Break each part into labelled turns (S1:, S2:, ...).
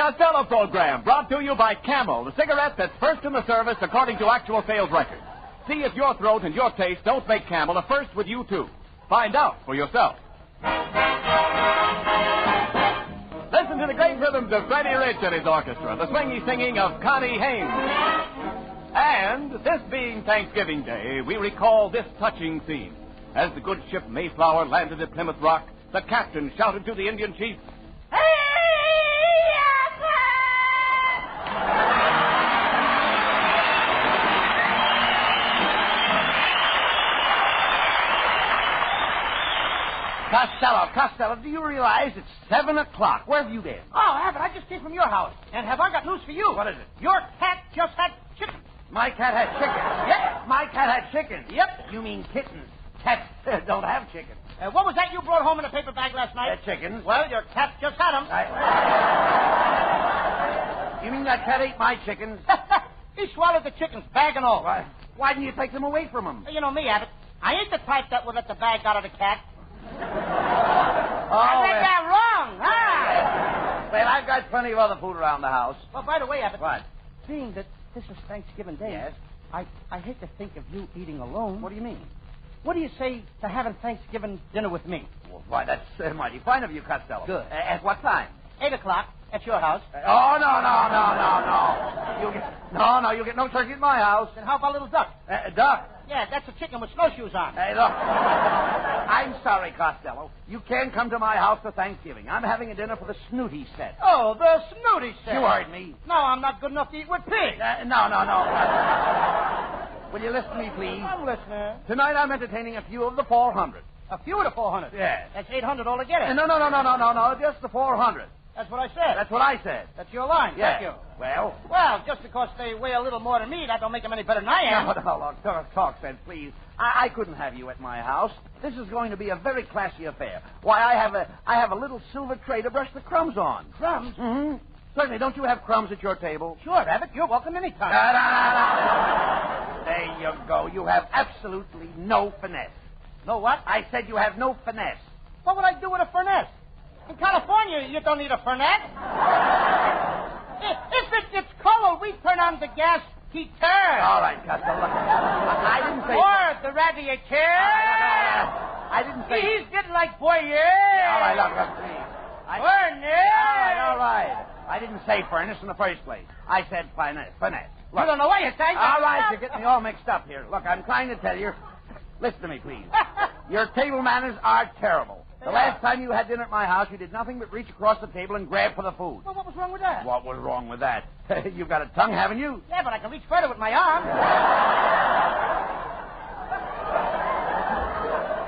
S1: Costello program, brought to you by Camel, the cigarette that's first in the service according to actual sales records. See if your throat and your taste don't make Camel a first with you, too. Find out for yourself. Listen to the great rhythms of Freddie Rich and his orchestra, the swingy singing of Connie Haynes. And this being Thanksgiving Day, we recall this touching scene. As the good ship Mayflower landed at Plymouth Rock, the captain shouted to the Indian chief, "Hey,
S2: Costello, do you realize it's 7 o'clock? Where have you been?
S3: Oh, Abbott, I just came from your house. And have I got news for you?
S2: What is it?
S3: Your cat just had chicken.
S2: My cat had chickens.
S3: Yep.
S2: My cat had chickens.
S3: Yep.
S2: You mean kittens. Cats don't have chickens.
S3: What was that you brought home in a paper bag last night?
S2: Chickens.
S3: Well, your cat just had them.
S2: You mean that cat ate my chickens?
S3: He swallowed the chickens, bag and all.
S2: Why didn't you take them away from him?
S3: You know me, Abbott. I ain't the type that would let the bag out of the cat.
S2: I
S3: read that wrong, huh?
S2: Well, I've got plenty of other food around the house.
S3: Well, by the way, Abbott.
S2: What?
S3: Seeing that this is Thanksgiving Day,
S2: yes,
S3: I hate to think of you eating alone.
S2: What do you mean?
S3: What do you say to having Thanksgiving dinner with me?
S2: Well, why, that's mighty fine of you, Costello.
S3: Good.
S2: At what time?
S3: 8 o'clock at your house.
S2: Oh, no. You'll get no turkey at my house.
S3: Then how about a little duck?
S2: Duck?
S3: Yeah, that's a chicken with snowshoes on.
S2: Hey, look. I'm sorry, Costello. You can't come to my house for Thanksgiving. I'm having a dinner for the Snooty set.
S3: Oh, the Snooty set.
S2: You heard me.
S3: No, I'm not good enough to eat with pigs.
S2: No. Will you listen to me, please?
S3: I'm listening.
S2: Tonight I'm entertaining a few of the 400.
S3: A few of the 400?
S2: Yes.
S3: That's 800 altogether.
S2: No. Just the 400.
S3: That's what I said.
S2: That's what I said.
S3: That's your line.
S2: Yes.
S3: Thank you.
S2: Well,
S3: just because they weigh a little more than me, that don't make them any better than I am.
S2: No, talk sense, please. I couldn't have you at my house. This is going to be a very classy affair. Why, I have a little silver tray to brush the crumbs on.
S3: Crumbs?
S2: Mm-hmm. Certainly. Don't you have crumbs at your table?
S3: Sure, Abbott. You're welcome anytime.
S2: No. There you go. You have absolutely no finesse.
S3: No what?
S2: I said you have no finesse.
S3: What would I do with a finesse? In California, you don't need a finesse. If it gets cold, we turn on the gas heater.
S2: All right, Costello. Look, I didn't say...
S3: Or the radiator.
S2: I didn't say...
S3: He's getting like boy,
S2: All right, look, please. All right. I didn't say furnace in the first place. I said finesse. Look,
S3: you don't know what you're saying.
S2: All right, you're getting me all mixed up here. Look, I'm trying to tell you. Listen to me, please. Your table manners are terrible. The last time you had dinner at my house, you did nothing but reach across the table and grab for the food.
S3: Well, what was wrong with that?
S2: What was wrong with that? You've got a tongue, haven't you?
S3: Yeah, but I can reach further with my arm.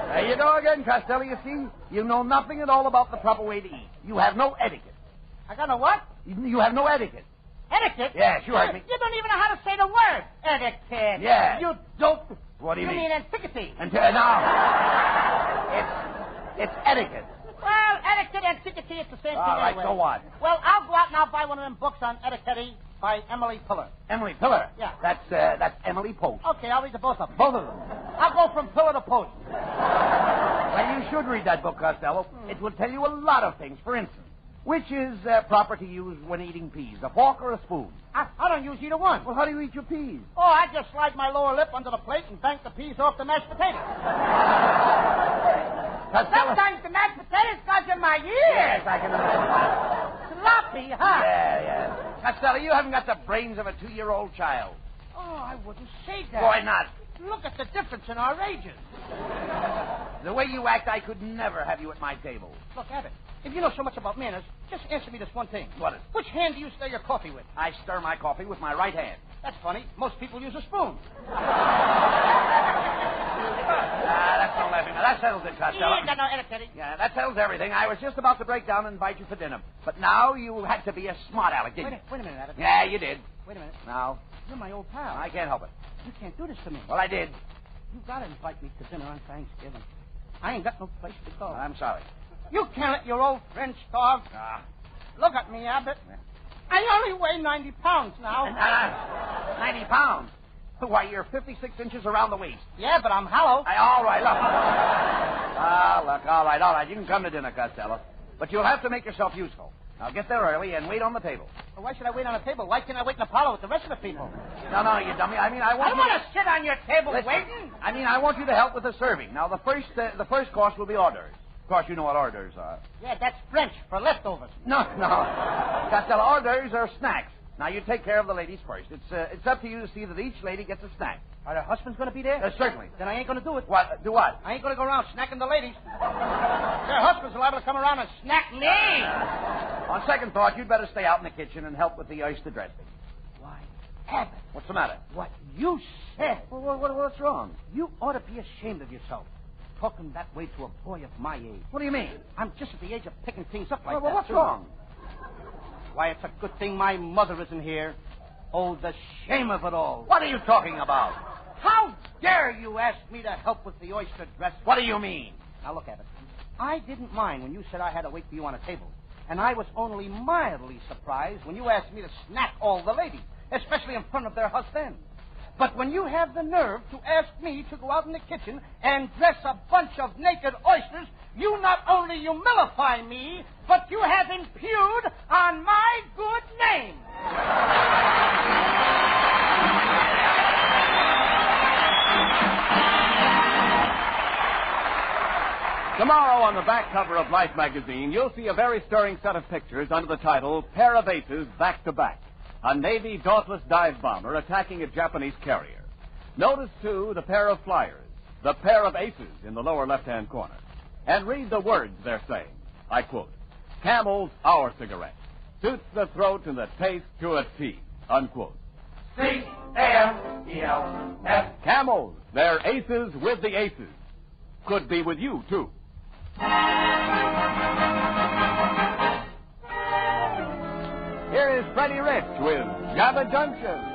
S2: There you go again, Costello. You see, you know nothing at all about the proper way to eat. You have no etiquette.
S3: I got no what?
S2: You have no etiquette.
S3: Etiquette?
S2: Yes, you heard me.
S3: You don't even know how to say the word. Etiquette.
S2: Yeah.
S3: You dope.
S2: What do you mean?
S3: You mean antiquity.
S2: No. It's etiquette.
S3: Well, etiquette and antiquity, it's the same thing
S2: All right,
S3: anyway.
S2: so what?
S3: Well, I'll go out and I'll buy one of them books on etiquette by Emily Pillar.
S2: Emily Pillar?
S3: Yeah.
S2: That's Emily Post.
S3: Okay, I'll read the both of them.
S2: Both of them.
S3: I'll go from pillar to post.
S2: Well, you should read that book, Costello. It will tell you a lot of things. For instance, which is proper to use when eating peas, a fork or a spoon?
S3: I don't use either one.
S2: Well, how do you eat your peas?
S3: Oh, I just slide my lower lip under the plate and bank the peas off the mashed potatoes.
S2: Costello.
S3: Sometimes the mashed potatoes goes in my ears.
S2: Yes, I can understand.
S3: Sloppy, huh?
S2: Yeah. Costello, you haven't got the brains of a 2-year-old child.
S3: Oh, I wouldn't say that.
S2: Why not?
S3: Look at the difference in our ages.
S2: The way you act, I could never have you at my table.
S3: Look, Abbott, if you know so much about manners, just answer me this one thing.
S2: What is it?
S3: Which hand do you stir your coffee with?
S2: I stir my coffee with my right hand.
S3: That's funny. Most people use a spoon.
S2: That's no laughing. Now, that settles it, Costello.
S3: You ain't got no etiquette.
S2: Yeah, that settles everything. I was just about to break down and invite you for dinner. But now you had to be a smart aleck, didn't you?
S3: Wait a minute, Abbott.
S2: Yeah, you did.
S3: Wait a minute.
S2: Now?
S3: You're my old pal.
S2: I can't help it.
S3: You can't do this to me.
S2: Well, I did.
S3: You gotta invite me to dinner on Thanksgiving. I ain't got no place to go.
S2: I'm sorry.
S3: You can't let your old friend starve. Look at me, Abbott.
S2: Yeah.
S3: I only weigh 90 pounds now.
S2: 90 pounds? Why, you're 56 inches around the waist.
S3: Yeah, but I'm hollow.
S2: All right, look. All right. You can come to dinner, Costello. But you'll have to make yourself useful. Now get there early and wait on the table.
S3: Well, why should I wait on a table? Why can't I wait in the parlor with the rest of the people?
S2: No, you dummy. I
S3: don't want to sit on your table waiting.
S2: I want you to help with the serving. Now, the first course will be hors d'oeuvres. Of course, you know what hors d'oeuvres are.
S3: Yeah, that's French for leftovers.
S2: No. Costello, hors d'oeuvres are snacks. Now, you take care of the ladies first. It's up to you to see that each lady gets a snack.
S3: Are their husbands going to be there?
S2: Certainly.
S3: Then I ain't going to do it.
S2: What? Do what?
S3: I ain't going to go around snacking the ladies. Their husbands are liable to come around and snack me.
S2: On second thought, you'd better stay out in the kitchen and help with the oyster dressing.
S3: Why, Abbott.
S2: What's the matter?
S3: What you said.
S2: What's wrong?
S3: You ought to be ashamed of yourself. Talking that way to a boy of my age.
S2: What do you mean?
S3: I'm just at the age of picking things up like that.
S2: Well, what's wrong?
S3: Why, it's a good thing my mother isn't here. Oh, the shame of it all.
S2: What are you talking about?
S3: How dare you ask me to help with the oyster dress?
S2: What do you mean?
S3: Now, look at it. I didn't mind when you said I had to wait for you on a table. And I was only mildly surprised when you asked me to snack all the ladies, especially in front of their husbands. But when you have the nerve to ask me to go out in the kitchen and dress a bunch of naked oysters, you not only humilify me, but you have impugned on my good name.
S1: Tomorrow on the back cover of Life magazine, you'll see a very stirring set of pictures under the title Pair of Aces Back to Back. A Navy Dauntless dive bomber attacking a Japanese carrier. Notice, too, the pair of flyers, the pair of aces in the lower left-hand corner. And read the words they're saying. I quote, Camel's our cigarette. Suits the throat and the taste to a T. Unquote.
S2: C-A-M-E-L-S.
S1: Camels, they're aces with the aces. Could be with you, too. Here is Freddie Rich with Java Junction.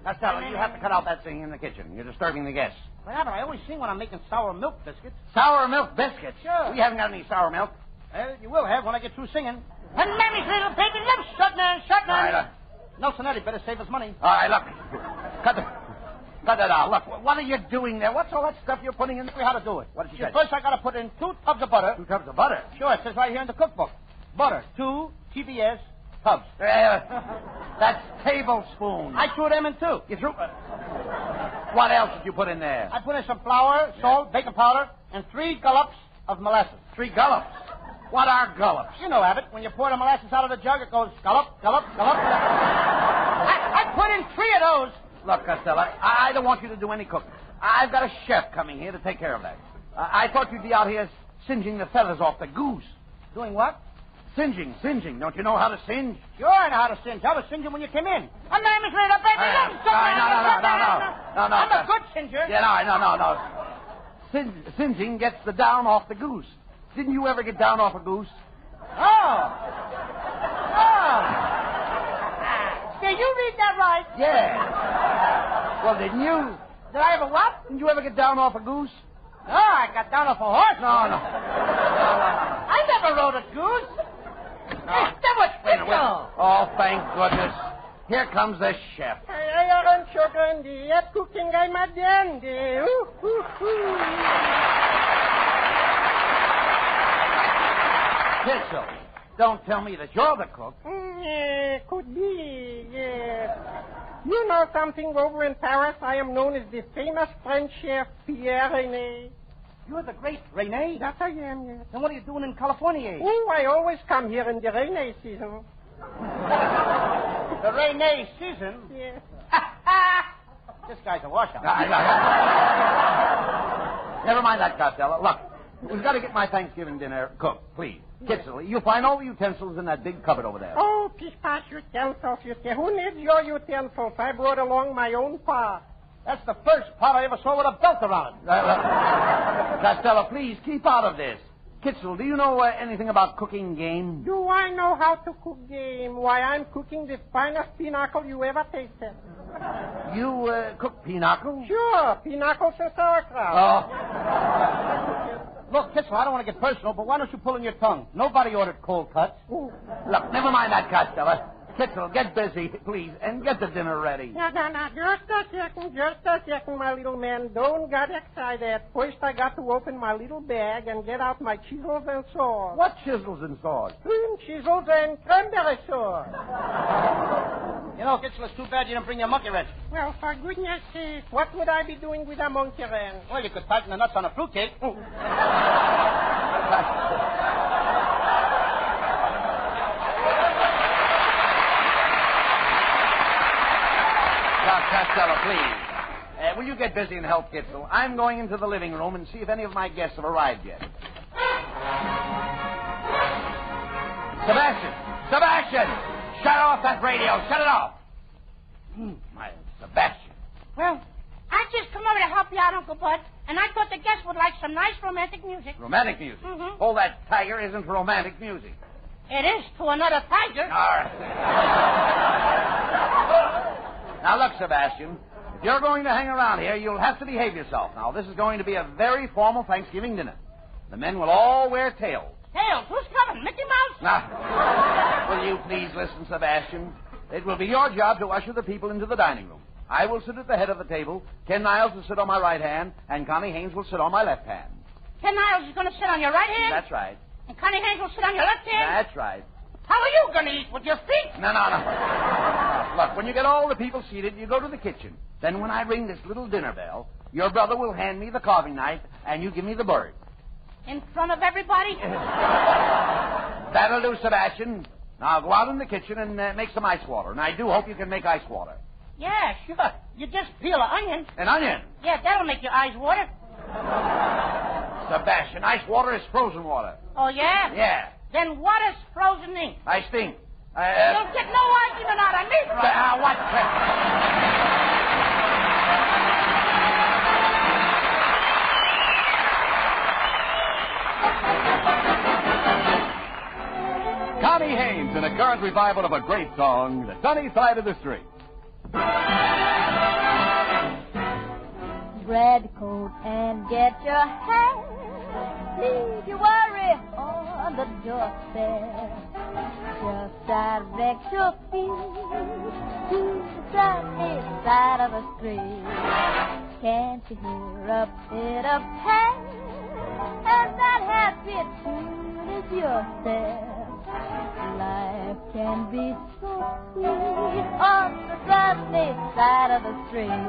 S2: Costello, you have to cut out that singing in the kitchen. You're disturbing the guests.
S3: Well, Abbott, I always sing when I'm making sour milk biscuits.
S2: Sour milk biscuits?
S3: Sure.
S2: We haven't got any sour milk.
S3: Well, you will have when I get through singing. And Mammy's little baby loves Shotman.
S2: All right,
S3: Nelson Eddy better save his money.
S2: all right, look. Cut that out. Look, what are you doing there? What's all that stuff you're putting in?
S3: How to do it.
S2: What did you say?
S3: First, I got to put in 2 tubs of butter.
S2: 2 tubs of butter?
S3: Sure, it says right here in the cookbook. Butter, 2 TBS tubs.
S2: That's tablespoons.
S3: I threw them in, too.
S2: You threw... what else did you put in there?
S3: I put in some flour, salt, baking powder, and 3 gullops of molasses.
S2: 3 gullops? What are gullops?
S3: You know, Abbott, when you pour the molasses out of the jug, it goes gullop, gullop, gullop. I put in 3 of those.
S2: Look, Costello, I don't want you to do any cooking. I've got a chef coming here to take care of that. I thought you'd be out here singeing the feathers off the goose.
S3: Doing what?
S2: Singeing. Don't you know how to singe?
S3: Sure, I know how to singe. I was singeing when you came in. I'm Mammy's little baby.
S2: No.
S3: I'm a good singer.
S2: Yeah, no. Singeing gets the down off the goose. Didn't you ever get down off a goose?
S3: Oh. Did you read that right?
S2: Yeah. Well, didn't you?
S3: Did I ever what?
S2: Didn't you ever get down off a goose?
S3: No, I got down off a horse.
S2: No.
S3: I never rode a goose. Hey, that was
S2: Wait a minute. Oh, thank goodness. Here comes the chef.
S4: Ay, arancho grande. At cooking ay madiende.
S2: Kitzel, don't tell me that you're the cook.
S4: Yeah, could be, yes. You know something over in Paris? I am known as the famous French chef Pierre Rene.
S3: You're the great Rene?
S4: That I am, yes.
S3: Then what are you doing in California?
S4: Oh, I always come here in the Rene season.
S3: The Rene season?
S4: Yes.
S3: This guy's a washout.
S2: Never mind that, Costello. Look, we've got to get my Thanksgiving dinner cooked, please. Kitzel, you'll find all the utensils in that big cupboard over there.
S4: Oh, pistache utensils. Who needs your utensils? I brought along my own pot.
S3: That's the first pot I ever saw with a belt around it.
S2: Costello, please, keep out of this. Kitzel, do you know anything about cooking game?
S4: Do I know how to cook game? Why, I'm cooking the finest pinochle you ever tasted.
S2: You cook pinochle?
S4: Sure, pinochle and sauerkraut.
S2: Oh.
S3: Look, Kitzel, I don't want to get personal, but why don't you pull in your tongue? Nobody ordered cold cuts.
S4: Ooh.
S2: Look, never mind that, Costello. Kitzel, get busy, please, and get the dinner ready.
S4: No. Just a second, my little man. Don't get excited. First, I got to open my little bag and get out my chisels and saws.
S2: What chisels and saws?
S4: Chisels and cranberry sauce.
S3: You know, Kitzel, it's too bad you didn't bring your monkey wrench.
S4: Well, for goodness sake, what would I be doing with a monkey wrench?
S3: Well, you could tighten the nuts on a fruitcake.
S2: Costello, please. Will you get busy and help Kitzel? I'm going into the living room and see if any of my guests have arrived yet. Sebastian! Shut off that radio. Shut it off. My Sebastian.
S5: Well, I just come over to help you out, Uncle Bud, and I thought the guests would like some nice romantic music.
S2: Romantic music?
S5: Mm-hmm.
S2: Oh, that tiger isn't romantic music.
S5: It is to another tiger.
S2: All right. Now, look, Sebastian, if you're going to hang around here, you'll have to behave yourself. Now, this is going to be a very formal Thanksgiving dinner. The men will all wear tails.
S5: Tails? Who's coming? Mickey Mouse?
S2: Now, will you please listen, Sebastian? It will be your job to usher the people into the dining room. I will sit at the head of the table. Ken Niles will sit on my right hand, and Connie Haynes will sit on my left hand.
S5: Ken Niles is going to sit on your right hand?
S2: That's right.
S5: And Connie Haynes will sit on your left hand?
S2: That's right.
S5: How are you going to eat? With your feet?
S2: No. Look, when you get all the people seated, you go to the kitchen. Then when I ring this little dinner bell, your brother will hand me the carving knife, and you give me the bird.
S5: In front of everybody?
S2: That'll do, Sebastian. Now go out in the kitchen and make some ice water. And I do hope you can make ice water.
S5: Yeah, sure. You just peel an onion.
S2: An onion?
S5: Yeah, that'll make your eyes water.
S2: Sebastian, ice water is frozen water.
S5: Oh, yeah?
S2: Yeah.
S5: Then what is frozen ink?
S2: I stink.
S5: You'll get no argument out of me, right?
S2: What?
S1: Connie Haynes in a current revival of a great song, The Sunny Side of the Street.
S6: Red coat and get your hat. Leave your worry on the doorstep. Just direct your feet to the sunny side of the street. Can't you hear a bit of pain? And that happy tune is your step. Life can be so sweet on the sunny side of the street.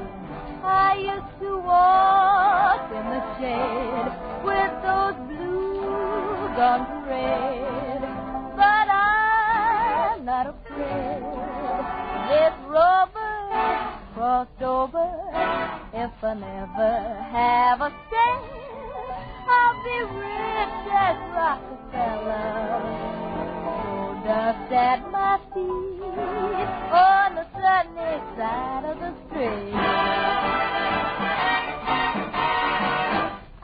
S6: I used to walk in the shade with those blues on parade, but I'm not afraid. If Robert crossed over, if I never have a cent, I'll be rich as Rockefeller. Dust at my feet on the sunny side of the street. I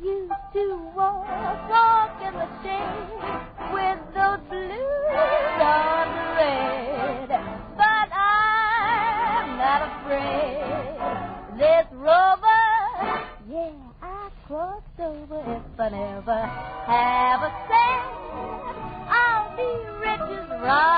S6: used to walk in the shade with those blues on parade, but I'm not afraid. This rover, yeah, I crossed over. If I never have a cent, I'll be rich as Rock.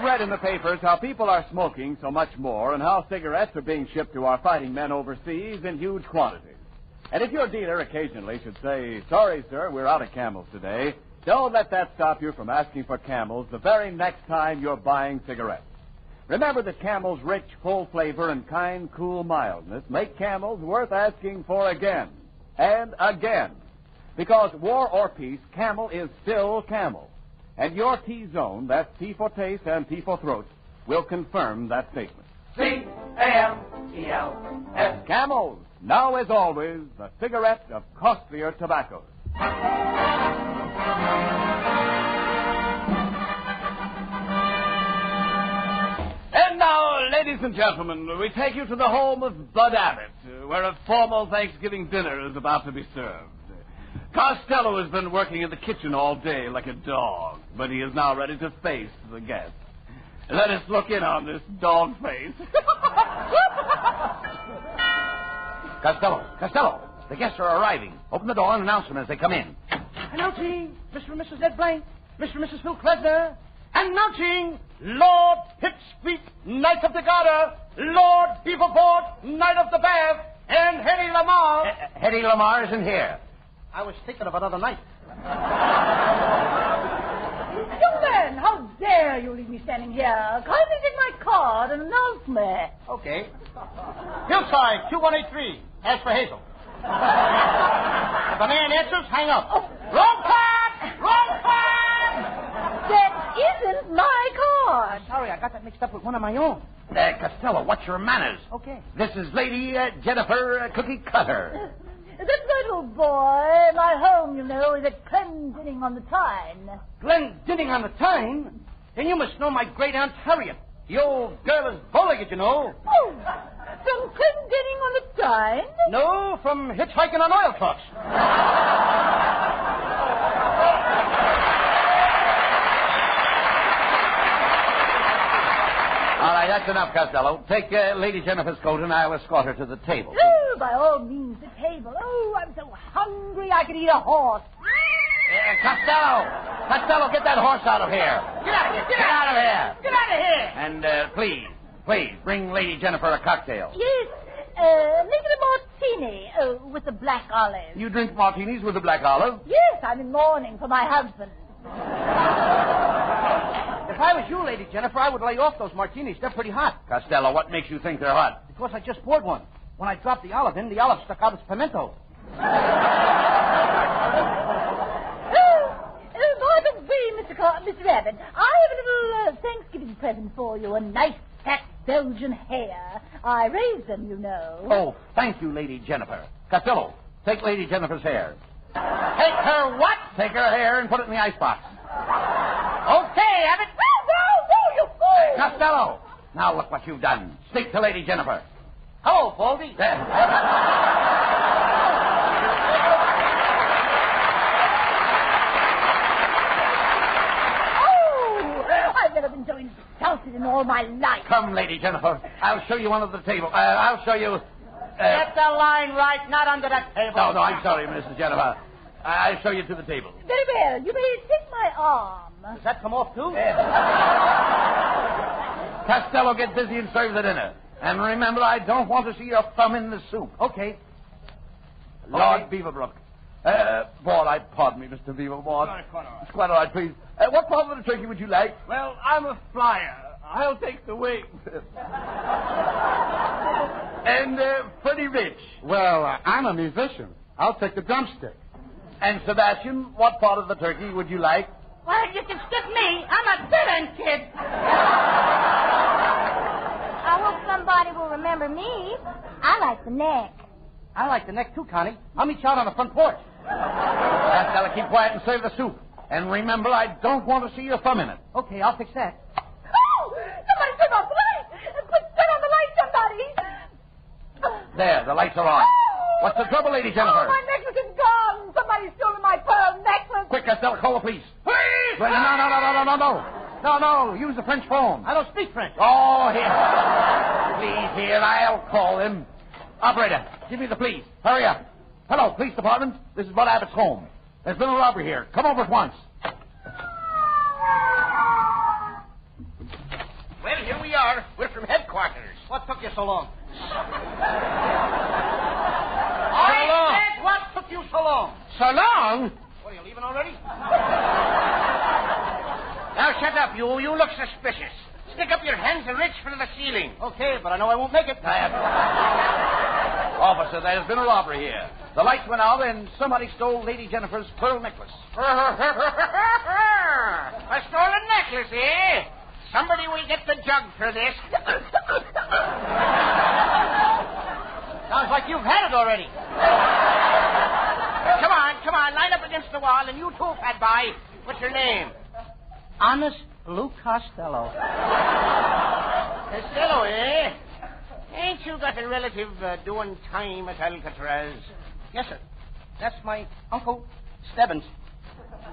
S1: have read in the papers how people are smoking so much more and how cigarettes are being shipped to our fighting men overseas in huge quantities. And if your dealer occasionally should say, sorry, sir, we're out of Camels today, don't let that stop you from asking for Camels the very next time you're buying cigarettes. Remember that Camel's rich, full flavor and kind, cool mildness make Camels worth asking for again and again. Because war or peace, Camel is still Camel. And your T-zone, that's T for taste and T for throat, will confirm that statement. C-A-M-E-L-S. Camels, now as always, the cigarette of costlier tobaccos. And now, ladies and gentlemen, we take you to the home of Bud Abbott, where a formal Thanksgiving dinner is about to be served. Costello has been working in the kitchen all day like a dog, but he is now ready to face the guests. Let us look in on this dog face.
S2: Costello, the guests are arriving. Open the door and announce them as they come in.
S3: Announcing Mr. and Mrs. Ed Blank, Mr. and Mrs. Phil Klesner. Announcing Lord Pipsqueak, Knight of the Garter, Lord Beaverport, Knight of the Bath, and Hetty Lamar.
S2: Hetty Lamar isn't here.
S3: I was thinking of another night.
S6: Young man, how dare you leave me standing here? Kindly take my card and announce me.
S3: Okay. Hillside, 2183. Ask for Hazel. If the man answers, hang up.
S6: Oh.
S3: Wrong card! Wrong card!
S6: That isn't my card.
S3: Sorry, I got that mixed up with one of my own.
S2: Costello, what's your manners?
S3: Okay.
S2: This is Lady Jennifer Cookie Cutter.
S6: That's right, old boy. My home, you know, is at Glendinning on the Tyne.
S3: Glendinning on the Tyne? Then you must know my great Aunt Harriet. The old girl is bowlegged, you know.
S6: Oh, from Glendinning on the Tyne?
S3: No, from hitchhiking on oil trucks.
S2: All right, that's enough, Costello. Take Lady Jennifer's coat and I'll escort her to the table.
S6: Oh, by all means, the table. Oh, I'm so hungry I could eat a horse.
S2: Costello, get that horse out of here.
S3: Get out of here!
S2: Get out of here!
S3: Get out of here!
S2: And please, bring Lady Jennifer a cocktail.
S6: Yes, make it a martini with a black olive.
S2: You drink martinis with a black olive?
S6: Yes, I'm in mourning for my husband.
S3: If I was you, Lady Jennifer, I would lay off those martinis. They're pretty hot.
S2: Costello, what makes you think they're hot?
S3: Because I just poured one. When I dropped the olive in, the olive stuck out its pimento.
S6: By the way, Mr. Abbott, I have a little Thanksgiving present for you. A nice fat Belgian hare. I raised them, you know.
S2: Oh, thank you, Lady Jennifer. Costello, take Lady Jennifer's hair.
S3: Take her what?
S2: Take her hair and put it in the icebox.
S3: Okay, Abbott.
S6: No, you fool!
S2: Costello, now look what you've done. Speak to Lady Jennifer.
S3: Hello, Baldy.
S6: I've never been so insulted in all my life.
S2: Come, Lady Jennifer. I'll show you under the table. I'll show you...
S3: Get the line right, not under that table.
S2: No, I'm sorry, Mrs. Jennifer. I'll show you to the table.
S6: Very well. You may take my arm.
S3: Does that come off, too?
S2: Costello, get busy and serve the dinner. And remember, I don't want to see your thumb in the soup.
S3: Okay.
S2: Lord Beaverbrook. Pardon me, Mr. Beaverbrook. It's quite all right, please. What part of the turkey would you like?
S1: Well, I'm a flyer. I'll take the wing.
S2: And Freddie Rich.
S7: Well, I'm a musician. I'll take the drumstick.
S2: And Sebastian, what part of the turkey would you like?
S5: Well, you can skip me. I'm a fiddling kid.
S6: I hope somebody will remember me. I like the neck.
S3: I like the neck, too, Connie. I'll meet you out on the front porch.
S2: Costello, keep quiet and serve the soup. And remember, I don't want to see your thumb in it.
S3: Okay, I'll fix that.
S6: Oh! Somebody turn off the light! Turn on the light, somebody!
S2: There, the lights are on. What's the trouble, Lady Jennifer?
S6: Oh, my necklace is gone! Somebody's stolen my pearl necklace!
S2: Quick, Costello, call the police.
S3: Please!
S2: Well, no. Use the French phone.
S3: I don't speak French.
S2: Oh, here. Please, here. I'll call him. Operator, give me the police. Hurry up. Hello, police department. This is Bud Abbott's home. There's been a robbery here. Come over at once.
S8: We're from headquarters.
S3: What took you so long? What took you so long?
S8: So long?
S3: What, are you leaving already?
S8: Now, shut up, you. You look suspicious. Stick up your hands and reach for the ceiling.
S3: Okay, but I know I won't make it.
S2: Officer, there's been a robbery here. The lights went out and somebody stole Lady Jennifer's pearl necklace.
S8: A stolen necklace, eh? Somebody will get the jug for this.
S3: Sounds like you've had it already.
S8: Come on. Line up against the wall, and you too, fat boy. What's your name?
S3: Honest Lou Costello.
S8: Costello, eh? Ain't you got a relative doing time at Alcatraz?
S3: Yes, sir. That's my Uncle Stebbins.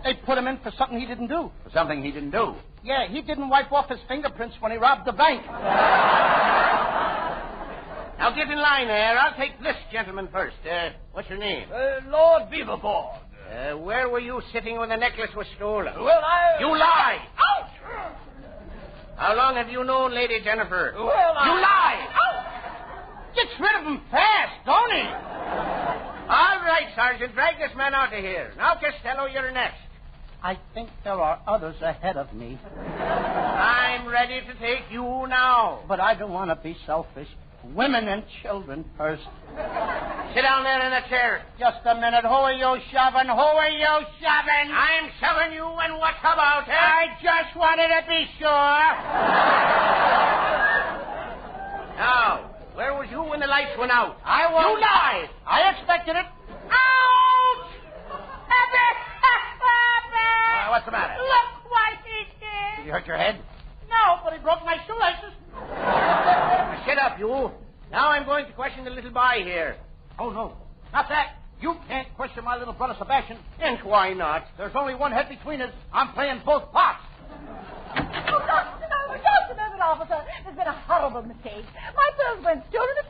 S3: They put him in for something he didn't do.
S2: For something he didn't do?
S3: Yeah, he didn't wipe off his fingerprints when he robbed the bank.
S8: Now get in line there. I'll take this gentleman first. What's your name?
S1: Lord Beaverboard.
S8: Where were you sitting when the necklace was stolen?
S1: Well,
S8: You lie! Ouch! How long have you known Lady Jennifer?
S1: Well,
S8: You lie!
S3: Ouch! Gets rid of him fast, don't he?
S8: All right, Sergeant. Drag this man out of here. Now, Costello, you're next.
S3: I think there are others ahead of me.
S8: I'm ready to take you now.
S3: But I don't want to be selfish. Women and children first.
S8: Sit down there in the chair.
S3: Just a minute. Who are you shoving?
S8: I'm shoving you, and what about it?
S3: I just wanted to be sure.
S8: Now, where was you when the lights went out?
S3: I was.
S8: You lied.
S3: I expected it.
S5: Ouch!
S2: What's the matter?
S5: Look what he did.
S2: Did you hurt your head?
S5: No, but he broke my shoelaces.
S8: Shut up, you. Now I'm going to question the little boy here.
S3: Oh, no. Not that. You can't question my little brother Sebastian.
S8: And why not?
S3: There's only one head between us. I'm playing both parts.
S6: Just a moment, officer. There's been a horrible mistake. My pearls weren't stolen at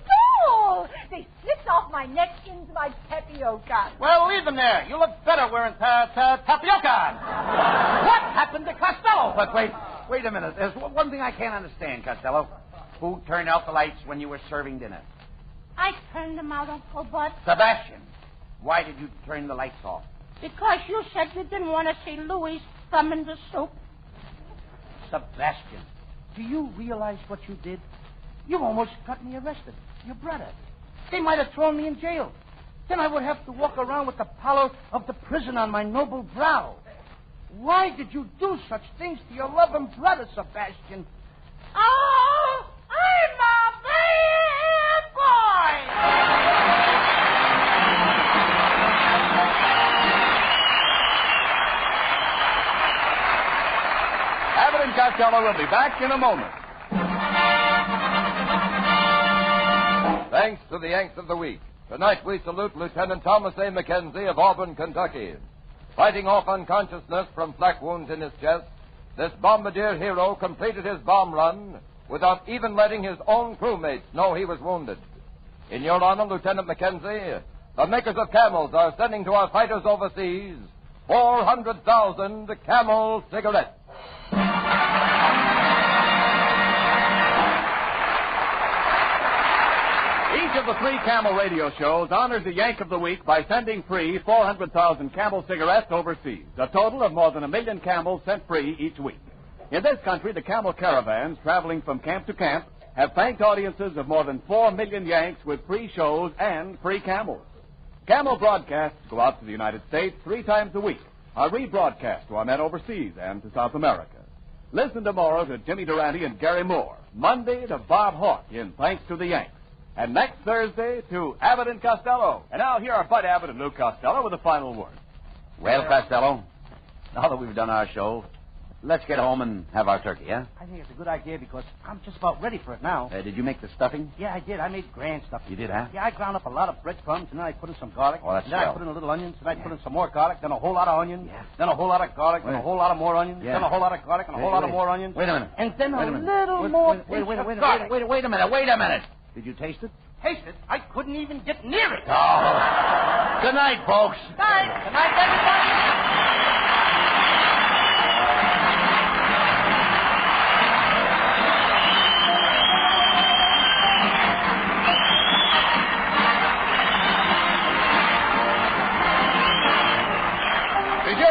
S6: all. They slipped off my neck into my tapioca.
S3: Well, leave them there. You look better wearing tapioca. What happened to Costello?
S2: But wait a minute. There's one thing I can't understand, Costello. Who turned out the lights when you were serving dinner?
S5: I turned them out, Uncle Bud,
S2: Sebastian. Why did you turn the lights off?
S5: because you said you didn't want to see Louis thumb in the soup.
S3: Sebastian, do you realize what you did? You almost got me arrested. Your brother. They might have thrown me in jail. Then I would have to walk around with the pallor of the prison on my noble brow. Why did you do such things to your loving brother, Sebastian?
S5: Oh, I'm a bad boy.
S1: Abbott and Costello will be back in a moment.
S9: Thanks to the Yanks of the Week. Tonight we salute Lieutenant Thomas A. McKenzie of Auburn, Kentucky. Fighting off unconsciousness from flak wounds in his chest, this bombardier hero completed his bomb run without even letting his own crewmates know he was wounded. In your honor, Lieutenant McKenzie, the makers of Camels are sending to our fighters overseas 400,000 Camel cigarettes.
S1: Each of the three Camel radio shows honors the Yank of the Week by sending free 400,000 Camel cigarettes overseas, a total of more than 1 million Camels sent free each week. In this country, the Camel caravans traveling from camp to camp have thanked audiences of more than 4 million Yanks with free shows and free Camels. Camel broadcasts go out to the United States 3 times a week, are rebroadcast to our men overseas and to South America. Listen tomorrow to Jimmy Durante and Gary Moore, Monday to Bob Hawke in Thanks to the Yanks, and next Thursday to Abbott and Costello. And now here are Bud Abbott and Lou Costello with a final word.
S2: Well, Costello, now that we've done our show, let's get home and have our turkey, huh?
S3: I think it's a good idea because I'm just about ready for it now.
S2: Did you make the stuffing?
S3: Yeah, I did. I made grand stuff.
S2: You did, huh?
S3: Yeah, I ground up a lot of breadcrumbs, and then I put in some garlic.
S2: Oh, that's
S3: and then I
S2: swell.
S3: put in a little onions, and I put in some more garlic, then a whole lot of onions,
S2: Yeah.
S3: then a whole lot of garlic, then a whole lot of more onions,
S2: Yeah.
S3: then a whole lot of garlic, and a whole lot of more onions.
S2: Wait a minute.
S3: And then
S2: Wait
S3: a
S2: a minute.
S3: little more
S2: Wait a
S3: garlic.
S2: minute. Did you taste it?
S3: Taste it? I couldn't even get near it.
S2: Oh. Good night, folks.
S3: Good night, everybody.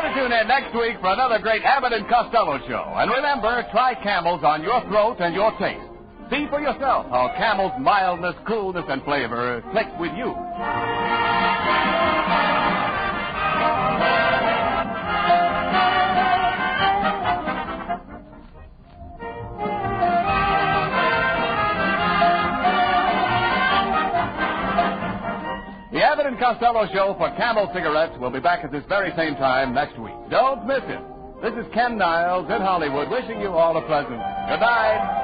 S1: sure to tune in next week for another great Abbott and Costello show. And remember, try Camel's on your throat and your taste. See for yourself how Camel's mildness, coolness, and flavor click with you. The Abbott and Costello show for Camel cigarettes will be back at this very same time next week. Don't miss it. This is Ken Niles in Hollywood wishing you all a pleasant good night.